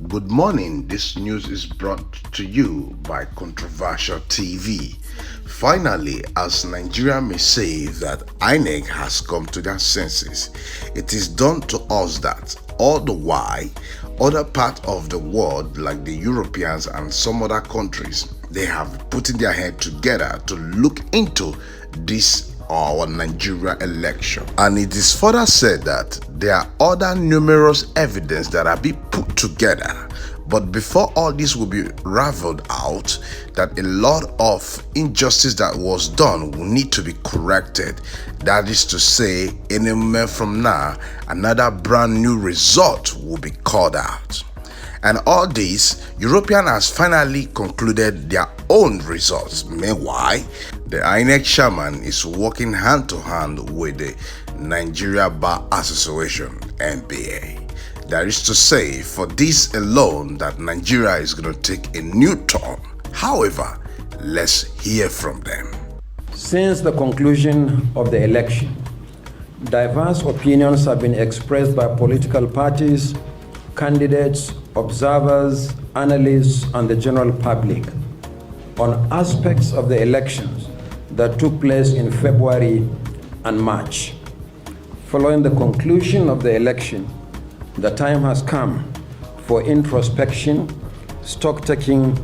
Good morning. This news is brought to you by Controversial TV. Finally, as Nigeria may say that INEC has come to their senses, it is done to us that all the while other parts of the world like the Europeans and some other countries, they have put their head together to look into this our Nigeria election. And it is further said that there are other numerous evidence that are being put together. But before all this will be raveled out, that a lot of injustice that was done will need to be corrected. That is to say, any moment from now, another brand new result will be called out. And all this, European has finally concluded their own results. Meanwhile, the INEC chairman is working hand to hand with the Nigeria Bar Association, NBA. That is to say, for this alone, that Nigeria is going to take a new turn. However, let's hear from them. Since the conclusion of the election, diverse opinions have been expressed by political parties, candidates, observers, analysts, and the general public on aspects of the elections that took place in February and March. Following the conclusion of the election, the time has come for introspection, stock-taking,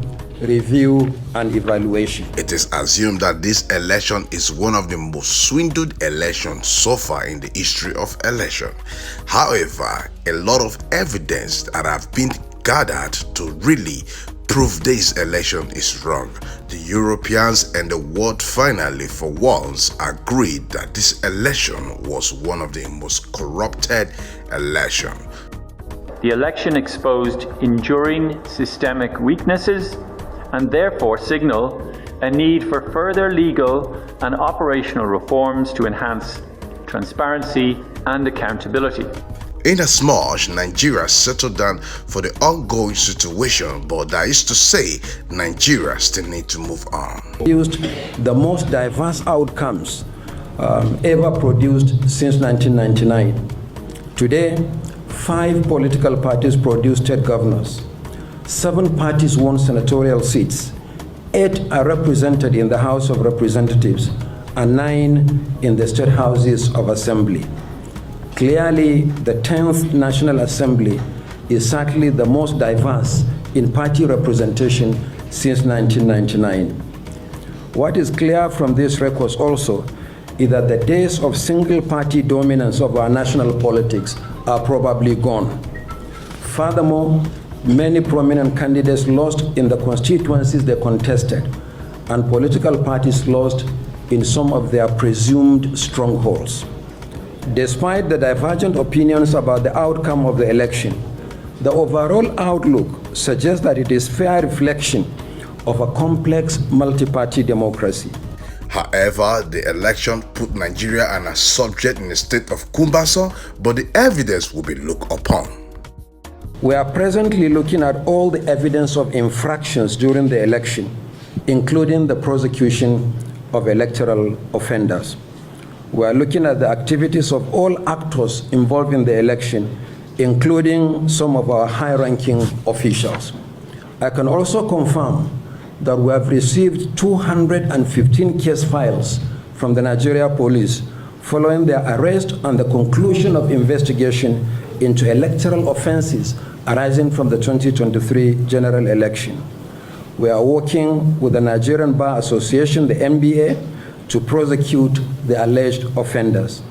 review, and evaluation. It is assumed that this election is one of the most swindled elections so far in the history of election. However, a lot of evidence that have been gathered to really prove this election is wrong. The Europeans and the world finally for once agreed that this election was one of the most corrupted elections. The election exposed enduring systemic weaknesses and therefore signal a need for further legal and operational reforms to enhance transparency and accountability. Inasmuch Nigeria settled down for the ongoing situation, but that is to say, Nigeria still need to move on. Used the most diverse outcomes ever produced since 1999. Today, 5 political parties produced state governors. 7 parties won senatorial seats. 8 are represented in the House of Representatives and 9 in the state houses of assembly. Clearly, the 10th National Assembly is certainly the most diverse in party representation since 1999. What is clear from these records also is that the days of single-party dominance of our national politics are probably gone. Furthermore, many prominent candidates lost in the constituencies they contested, and political parties lost in some of their presumed strongholds. Despite the divergent opinions about the outcome of the election, the overall outlook suggests that it is fair reflection of a complex multi-party democracy. However, the election put Nigeria and a subject in a state of kumbaso, but the evidence will be looked upon. We are presently looking at all the evidence of infractions during the election, including the prosecution of electoral offenders. We are looking at the activities of all actors involved in the election, including some of our high-ranking officials. I can also confirm that we have received 215 case files from the Nigeria Police following their arrest and the conclusion of investigation into electoral offenses arising from the 2023 general election. We are working with the Nigerian Bar Association, the NBA, to prosecute the alleged offenders.